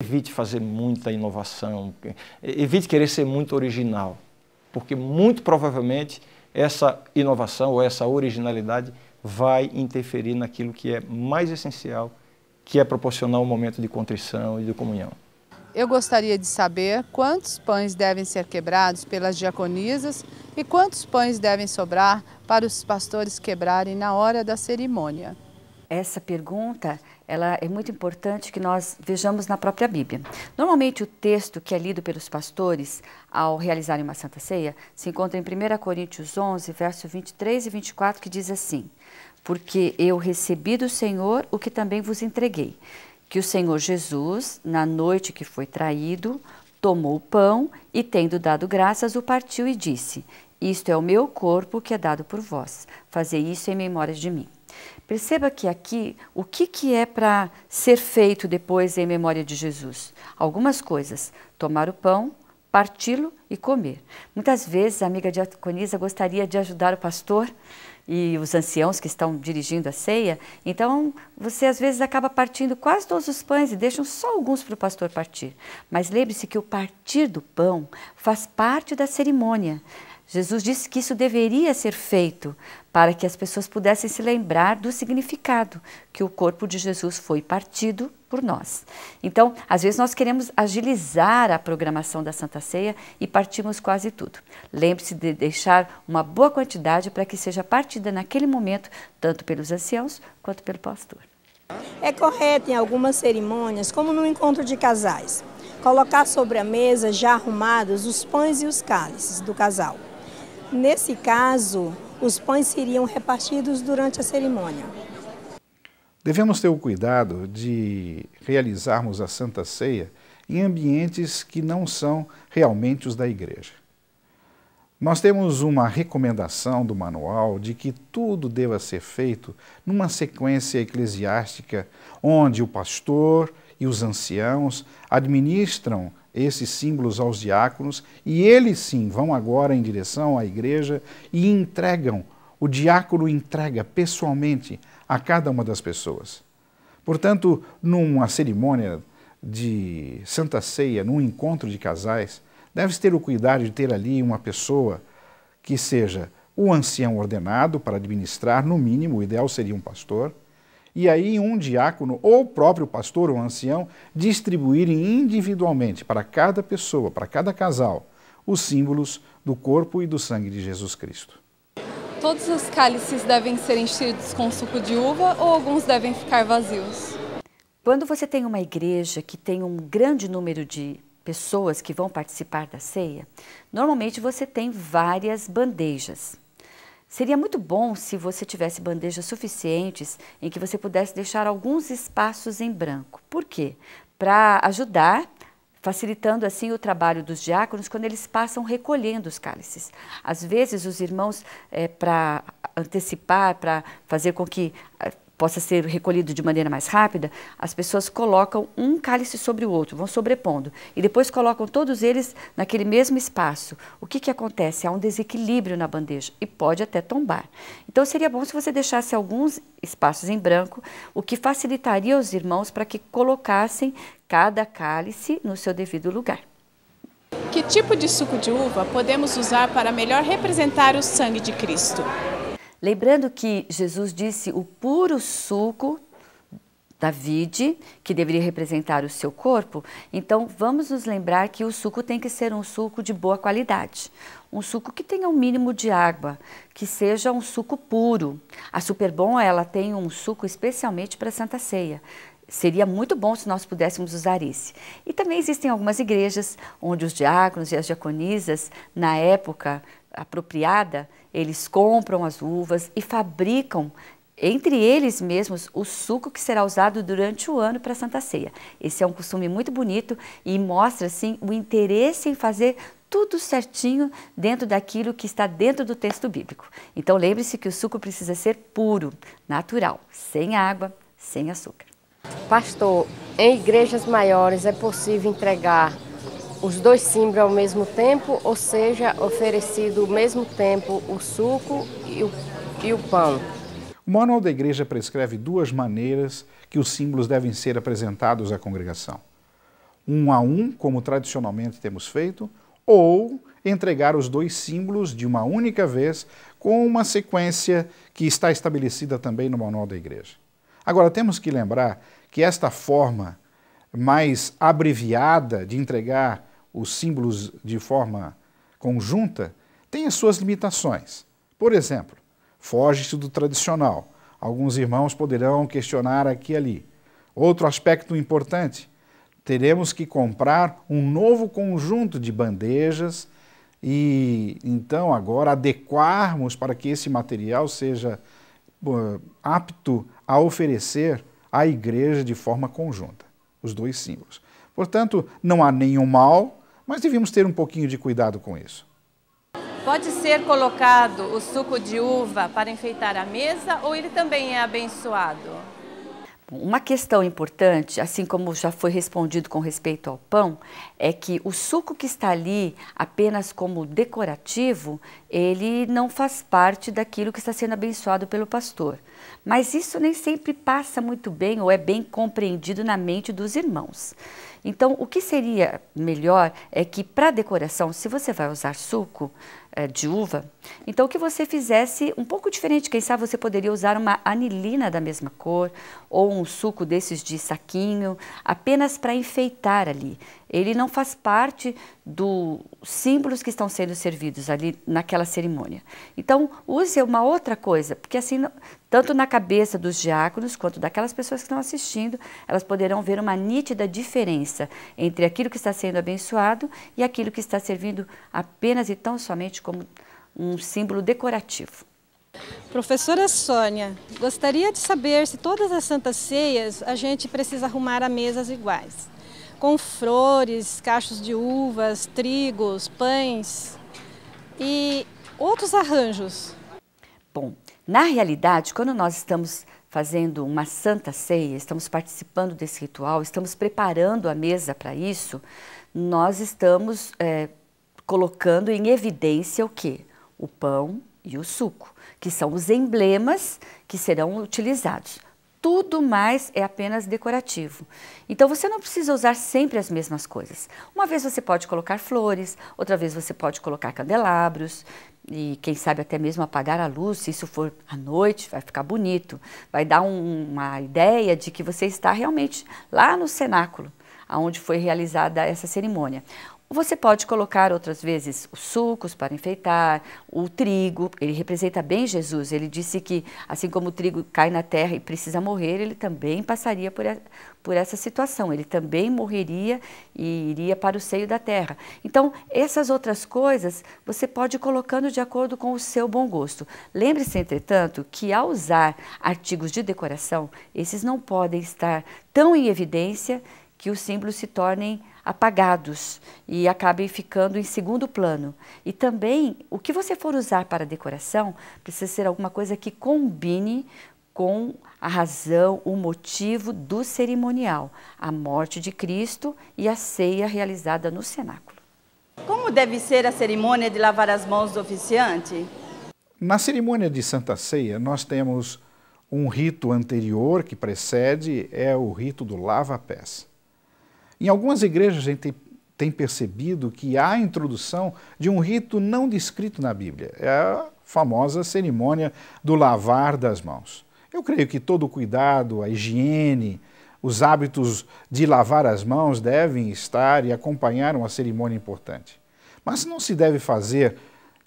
Evite fazer muita inovação, evite querer ser muito original, porque muito provavelmente essa inovação ou essa originalidade vai interferir naquilo que é mais essencial, que é proporcionar um momento de contrição e de comunhão. Eu gostaria de saber quantos pães devem ser quebrados pelas diaconisas e quantos pães devem sobrar para os pastores quebrarem na hora da cerimônia. Essa pergunta ela é muito importante que nós vejamos na própria Bíblia. Normalmente o texto que é lido pelos pastores ao realizarem uma Santa Ceia se encontra em 1 Coríntios 11, verso 23 e 24, que diz assim: porque eu recebi do Senhor o que também vos entreguei, que o Senhor Jesus, na noite que foi traído, tomou o pão e, tendo dado graças, o partiu e disse: isto é o meu corpo que é dado por vós, fazei isso em memória de mim. Perceba que aqui, o que é para ser feito depois em memória de Jesus? Algumas coisas: tomar o pão, parti-lo e comer. Muitas vezes a amiga diaconisa gostaria de ajudar o pastor e os anciãos que estão dirigindo a ceia, então você às vezes acaba partindo quase todos os pães e deixam só alguns para o pastor partir. Mas lembre-se que o partir do pão faz parte da cerimônia. Jesus disse que isso deveria ser feito para que as pessoas pudessem se lembrar do significado, que o corpo de Jesus foi partido por nós. Então, às vezes nós queremos agilizar a programação da Santa Ceia e partimos quase tudo. Lembre-se de deixar uma boa quantidade para que seja partida naquele momento, tanto pelos anciãos quanto pelo pastor. É correto em algumas cerimônias, como no encontro de casais, colocar sobre a mesa já arrumados os pães e os cálices do casal. Nesse caso, os pães seriam repartidos durante a cerimônia. Devemos ter o cuidado de realizarmos a Santa Ceia em ambientes que não são realmente os da igreja. Nós temos uma recomendação do manual de que tudo deva ser feito numa sequência eclesiástica onde o pastor e os anciãos administram esses símbolos aos diáconos e eles sim vão agora em direção à igreja e entregam, o diácono entrega pessoalmente a cada uma das pessoas. Portanto, numa cerimônia de Santa Ceia, num encontro de casais, deve-se ter o cuidado de ter ali uma pessoa que seja o ancião ordenado para administrar, no mínimo, o ideal seria um pastor, e aí um diácono ou o próprio pastor ou ancião distribuírem individualmente para cada pessoa, para cada casal, os símbolos do corpo e do sangue de Jesus Cristo. Todos os cálices devem ser enchidos com suco de uva ou alguns devem ficar vazios? Quando você tem uma igreja que tem um grande número de pessoas que vão participar da ceia, normalmente você tem várias bandejas. Seria muito bom se você tivesse bandejas suficientes em que você pudesse deixar alguns espaços em branco. Por quê? Para ajudar, facilitando assim o trabalho dos diáconos quando eles passam recolhendo os cálices. Às vezes os irmãos, para antecipar, para fazer com que possa ser recolhido de maneira mais rápida, as pessoas colocam um cálice sobre o outro, vão sobrepondo, e depois colocam todos eles naquele mesmo espaço. O que acontece? Há um desequilíbrio na bandeja e pode até tombar. Então seria bom se você deixasse alguns espaços em branco, o que facilitaria os irmãos para que colocassem cada cálice no seu devido lugar. Que tipo de suco de uva podemos usar para melhor representar o sangue de Cristo? Lembrando que Jesus disse o puro suco da vide, que deveria representar o seu corpo, então vamos nos lembrar que o suco tem que ser um suco de boa qualidade. Um suco que tenha um mínimo de água, que seja um suco puro. A Superbom, ela tem um suco especialmente para a Santa Ceia. Seria muito bom se nós pudéssemos usar esse. E também existem algumas igrejas onde os diáconos e as diaconisas, na época apropriada, eles compram as uvas e fabricam entre eles mesmos o suco que será usado durante o ano para a Santa Ceia. Esse é um costume muito bonito e mostra assim o interesse em fazer tudo certinho dentro daquilo que está dentro do texto bíblico. Então lembre-se que o suco precisa ser puro, natural, sem água, sem açúcar. Pastor, em igrejas maiores é possível entregar os dois símbolos ao mesmo tempo, ou seja, oferecido ao mesmo tempo o suco e o pão? O Manual da Igreja prescreve duas maneiras que os símbolos devem ser apresentados à congregação. um a um, como tradicionalmente temos feito, ou entregar os dois símbolos de uma única vez, com uma sequência que está estabelecida também no Manual da Igreja. Agora, temos que lembrar que esta forma mais abreviada de entregar os símbolos de forma conjunta tem as suas limitações. Por exemplo, foge-se do tradicional. Alguns irmãos poderão questionar aqui e ali. Outro aspecto importante, teremos que comprar um novo conjunto de bandejas e então agora adequarmos para que esse material seja apto a oferecer à igreja de forma conjunta, os dois símbolos. Portanto, não há nenhum mal, mas devíamos ter um pouquinho de cuidado com isso. Pode ser colocado o suco de uva para enfeitar a mesa ou ele também é abençoado? Uma questão importante, assim como já foi respondido com respeito ao pão, é que o suco que está ali apenas como decorativo, ele não faz parte daquilo que está sendo abençoado pelo pastor. Mas isso nem sempre passa muito bem ou é bem compreendido na mente dos irmãos. Então, o que seria melhor é que para decoração, se você vai usar suco de uva, então que você fizesse um pouco diferente. Quem sabe você poderia usar uma anilina da mesma cor ou um suco desses de saquinho, apenas para enfeitar ali. Ele não faz parte dos símbolos que estão sendo servidos ali naquela cerimônia. Então, use uma outra coisa, porque assim, tanto na cabeça dos diáconos quanto daquelas pessoas que estão assistindo, elas poderão ver uma nítida diferença entre aquilo que está sendo abençoado e aquilo que está servindo apenas e tão somente como um símbolo decorativo. Professora Sônia, gostaria de saber se todas as santas ceias a gente precisa arrumar a mesas iguais, com flores, cachos de uvas, trigos, pães e outros arranjos. Bom, na realidade, quando nós estamos fazendo uma santa ceia, estamos participando desse ritual, estamos preparando a mesa para isso, nós estamos colocando em evidência o quê? O pão e o suco, que são os emblemas que serão utilizados. Tudo mais é apenas decorativo. Então você não precisa usar sempre as mesmas coisas. Uma vez você pode colocar flores, outra vez você pode colocar candelabros e quem sabe até mesmo apagar a luz, se isso for à noite, vai ficar bonito. Vai dar uma ideia de que você está realmente lá no cenáculo, onde foi realizada essa cerimônia. Você pode colocar outras vezes os sucos para enfeitar, o trigo, ele representa bem Jesus. Ele disse que assim como o trigo cai na terra e precisa morrer, ele também passaria por essa situação. Ele também morreria e iria para o seio da terra. Então, essas outras coisas você pode ir colocando de acordo com o seu bom gosto. Lembre-se, entretanto, que ao usar artigos de decoração, esses não podem estar tão em evidência que os símbolos se tornem apagados e acabem ficando em segundo plano. E também, o que você for usar para decoração precisa ser alguma coisa que combine com a razão, o motivo do cerimonial, a morte de Cristo e a ceia realizada no cenáculo. Como deve ser a cerimônia de lavar as mãos do oficiante? Na cerimônia de Santa Ceia, nós temos um rito anterior que precede, é o rito do lava-pés. Em algumas igrejas a gente tem percebido que há a introdução de um rito não descrito na Bíblia. É a famosa cerimônia do lavar das mãos. Eu creio que todo o cuidado, a higiene, os hábitos de lavar as mãos devem estar e acompanhar uma cerimônia importante. Mas não se deve fazer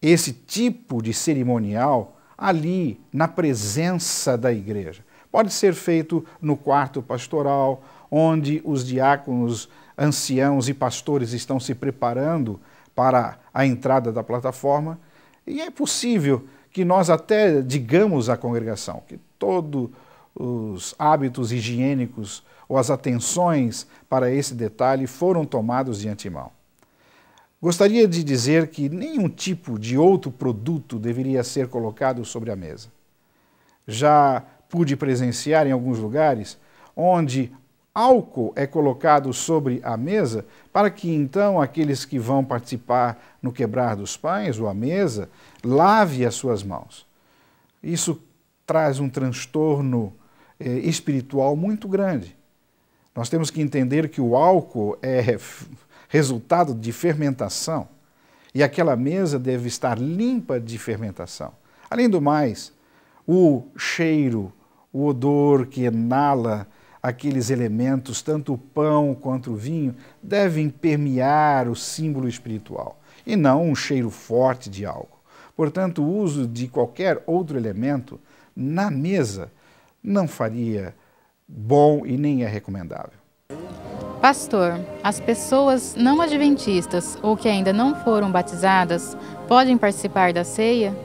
esse tipo de cerimonial ali, na presença da igreja. Pode ser feito no quarto pastoral, onde os diáconos, anciãos e pastores estão se preparando para a entrada da plataforma. E é possível que nós até digamos à congregação que todos os hábitos higiênicos ou as atenções para esse detalhe foram tomados de antemão. Gostaria de dizer que nenhum tipo de outro produto deveria ser colocado sobre a mesa. Já pude presenciar em alguns lugares onde álcool é colocado sobre a mesa para que então aqueles que vão participar no quebrar dos pães ou a mesa lave as suas mãos. Isso traz um transtorno espiritual muito grande. Nós temos que entender que o álcool é resultado de fermentação e aquela mesa deve estar limpa de fermentação. Além do mais, o cheiro, o odor que enala aqueles elementos, tanto o pão quanto o vinho, devem permear o símbolo espiritual e não um cheiro forte de álcool. Portanto, o uso de qualquer outro elemento na mesa não faria bom e nem é recomendável. Pastor, as pessoas não adventistas ou que ainda não foram batizadas podem participar da ceia?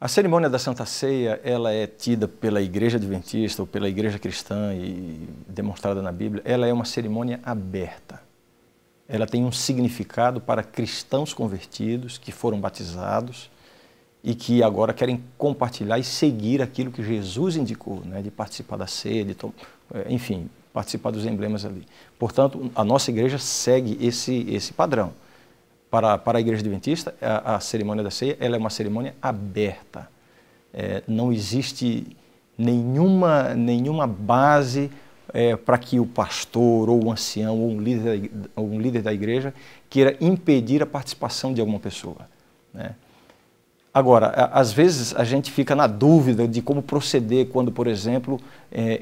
A cerimônia da Santa Ceia, ela é tida pela Igreja Adventista ou pela Igreja Cristã e demonstrada na Bíblia, ela é uma cerimônia aberta. Ela tem um significado para cristãos convertidos que foram batizados e que agora querem compartilhar e seguir aquilo que Jesus indicou, né, de participar da ceia, enfim, participar dos emblemas ali. Portanto, a nossa igreja segue esse padrão. Para a Igreja Adventista, a cerimônia da ceia ela é uma cerimônia aberta. Não existe nenhuma base para que o pastor, ou o ancião, ou um líder da igreja queira impedir a participação de alguma pessoa, né? Agora, às vezes a gente fica na dúvida de como proceder quando, por exemplo,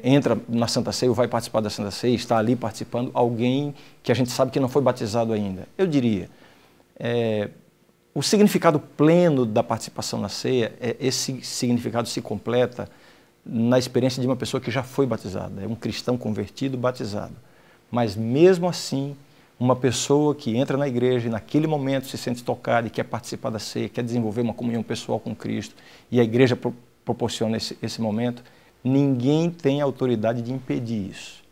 entra na Santa Ceia ou vai participar da Santa Ceia, está ali participando alguém que a gente sabe que não foi batizado ainda. Eu diria, o significado pleno da participação na ceia, esse significado se completa na experiência de uma pessoa que já foi batizada, é um cristão convertido batizado. Mas mesmo assim, uma pessoa que entra na igreja e naquele momento se sente tocada e quer participar da ceia, quer desenvolver uma comunhão pessoal com Cristo, e a igreja proporciona esse momento, ninguém tem autoridade de impedir isso,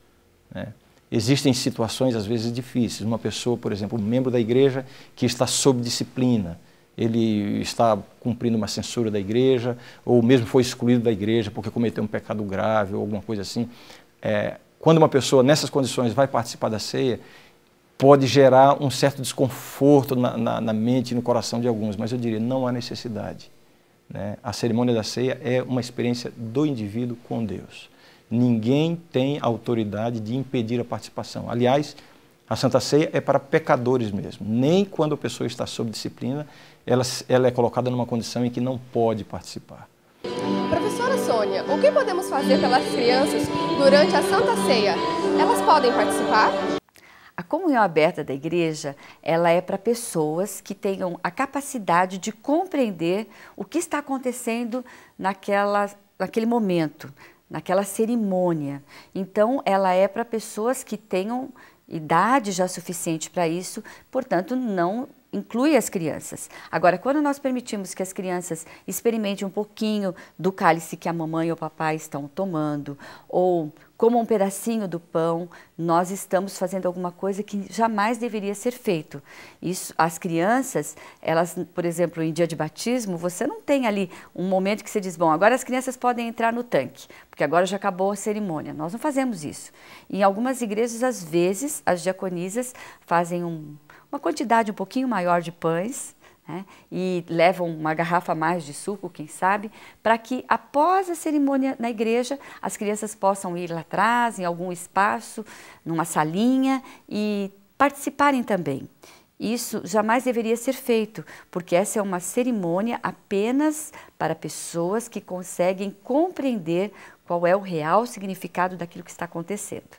né? Existem situações, às vezes, difíceis. Uma pessoa, por exemplo, um membro da igreja que está sob disciplina, ele está cumprindo uma censura da igreja, ou mesmo foi excluído da igreja porque cometeu um pecado grave ou alguma coisa assim. Quando uma pessoa, nessas condições, vai participar da ceia, pode gerar um certo desconforto na mente e no coração de alguns, mas eu diria, não há necessidade, né? A cerimônia da ceia é uma experiência do indivíduo com Deus. Ninguém tem autoridade de impedir a participação. Aliás, a Santa Ceia é para pecadores mesmo. Nem quando a pessoa está sob disciplina, ela é colocada numa condição em que não pode participar. Professora Sônia, o que podemos fazer pelas crianças durante a Santa Ceia? Elas podem participar? A comunhão aberta da igreja, ela é para pessoas que tenham a capacidade de compreender o que está acontecendo naquele momento, naquela cerimônia. Então, ela é para pessoas que tenham idade já suficiente para isso, portanto, não inclui as crianças. Agora, quando nós permitimos que as crianças experimentem um pouquinho do cálice que a mamãe ou o papai estão tomando, ou comam um pedacinho do pão, nós estamos fazendo alguma coisa que jamais deveria ser feito. Isso, as crianças, elas, por exemplo, em dia de batismo, você não tem ali um momento que você diz, bom, agora as crianças podem entrar no tanque, porque agora já acabou a cerimônia. Nós não fazemos isso. Em algumas igrejas, às vezes, as diaconisas fazem uma quantidade um pouquinho maior de pães, né, e levam uma garrafa a mais de suco, quem sabe, para que após a cerimônia na igreja, as crianças possam ir lá atrás, em algum espaço, numa salinha, e participarem também. Isso jamais deveria ser feito, porque essa é uma cerimônia apenas para pessoas que conseguem compreender qual é o real significado daquilo que está acontecendo.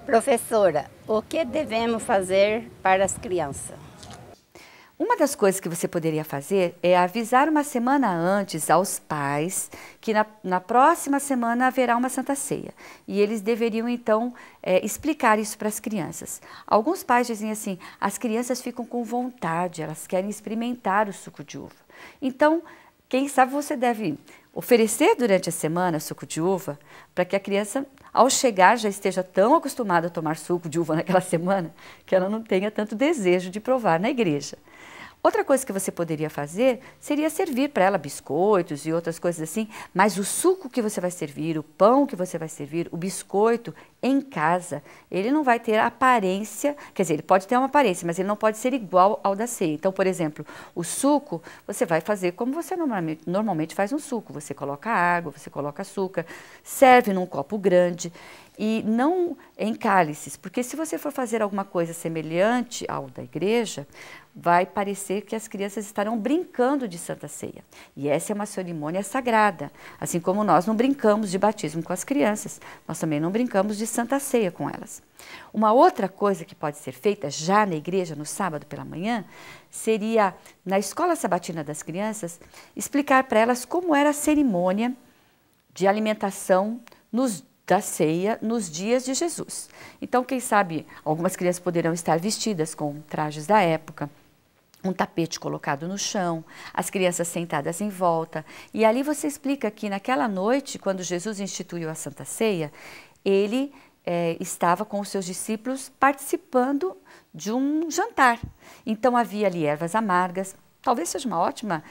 Professora, o que devemos fazer para as crianças? Uma das coisas que você poderia fazer é avisar uma semana antes aos pais que na próxima semana haverá uma Santa Ceia. E eles deveriam, então, explicar isso para as crianças. Alguns pais dizem assim, as crianças ficam com vontade, elas querem experimentar o suco de uva. Então, quem sabe você deve oferecer durante a semana suco de uva para que a criança, ao chegar, já esteja tão acostumada a tomar suco de uva naquela semana que ela não tenha tanto desejo de provar na igreja. Outra coisa que você poderia fazer seria servir para ela biscoitos e outras coisas assim, mas o suco que você vai servir, o pão que você vai servir, o biscoito em casa, ele não vai ter a aparência, quer dizer, ele pode ter uma aparência, mas ele não pode ser igual ao da ceia. Então, por exemplo, o suco você vai fazer como você normalmente faz um suco, você coloca água, você coloca açúcar, serve num copo grande. e não em cálices, porque se você for fazer alguma coisa semelhante ao da igreja, vai parecer que as crianças estarão brincando de Santa Ceia. E essa é uma cerimônia sagrada, assim como nós não brincamos de batismo com as crianças, nós também não brincamos de Santa Ceia com elas. Uma outra coisa que pode ser feita já na igreja, no sábado pela manhã, seria, na escola sabatina das crianças, explicar para elas como era a cerimônia de alimentação da ceia nos dias de Jesus. Então, quem sabe, algumas crianças poderão estar vestidas com trajes da época, um tapete colocado no chão, as crianças sentadas em volta. E ali você explica que naquela noite, quando Jesus instituiu a Santa Ceia, ele estava com os seus discípulos participando de um jantar. Então havia ali ervas amargas, talvez seja uma ótima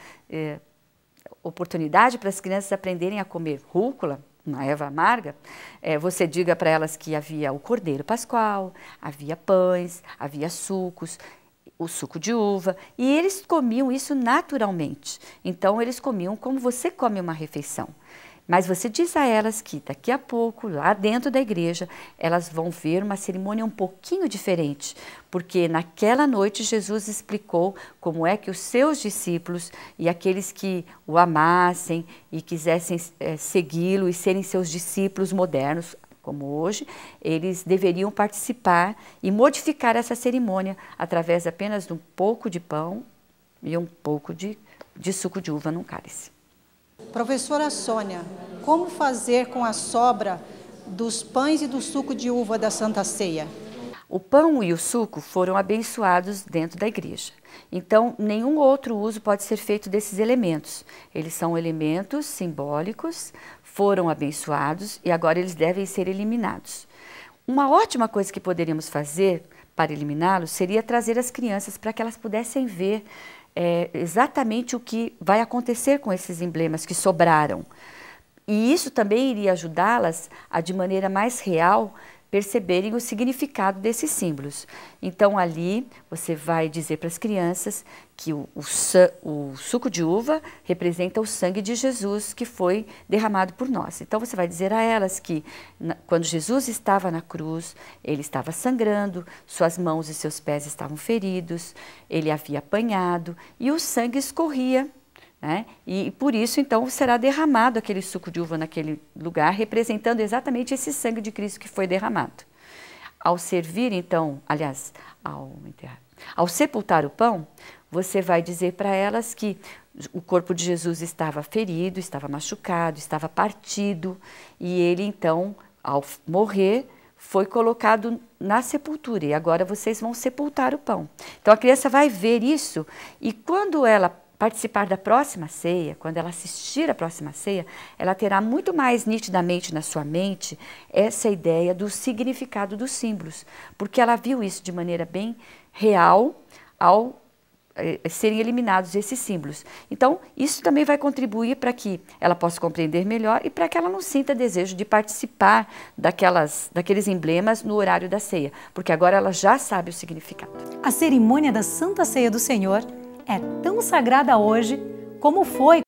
oportunidade para as crianças aprenderem a comer rúcula, uma erva amarga. Você diga para elas que havia o cordeiro pascual, havia pães, havia sucos, o suco de uva, e eles comiam isso naturalmente. Então eles comiam como você come uma refeição. Mas você diz a elas que daqui a pouco, lá dentro da igreja, elas vão ver uma cerimônia um pouquinho diferente, porque naquela noite Jesus explicou como é que os seus discípulos e aqueles que o amassem e quisessem segui-lo e serem seus discípulos modernos, como hoje, eles deveriam participar e modificar essa cerimônia através apenas de um pouco de pão e um pouco de suco de uva num cálice. Professora Sônia, como fazer com a sobra dos pães e do suco de uva da Santa Ceia? O pão e o suco foram abençoados dentro da igreja. Então, nenhum outro uso pode ser feito desses elementos. Eles são elementos simbólicos, foram abençoados e agora eles devem ser eliminados. Uma ótima coisa que poderíamos fazer para eliminá-los seria trazer as crianças para que elas pudessem ver exatamente o que vai acontecer com esses emblemas que sobraram. E isso também iria ajudá-las a, de maneira mais real, perceberem o significado desses símbolos. Então, ali, você vai dizer para as crianças que o suco de uva representa o sangue de Jesus que foi derramado por nós. Então, você vai dizer a elas que, quando Jesus estava na cruz, ele estava sangrando, suas mãos e seus pés estavam feridos, ele havia apanhado e o sangue escorria, né? E por isso, então, será derramado aquele suco de uva naquele lugar, representando exatamente esse sangue de Cristo que foi derramado. Ao servir, então, aliás, ao sepultar o pão, você vai dizer para elas que o corpo de Jesus estava ferido, estava machucado, estava partido, e ele, então, ao morrer, foi colocado na sepultura, e agora vocês vão sepultar o pão. Então, a criança vai ver isso, e quando ela participar da próxima ceia, quando ela assistir à próxima ceia, ela terá muito mais nitidamente na sua mente essa ideia do significado dos símbolos, porque ela viu isso de maneira bem real ao serem eliminados esses símbolos. Então, isso também vai contribuir para que ela possa compreender melhor e para que ela não sinta desejo de participar daqueles emblemas no horário da ceia, porque agora ela já sabe o significado. A cerimônia da Santa Ceia do Senhor é tão sagrada hoje como foi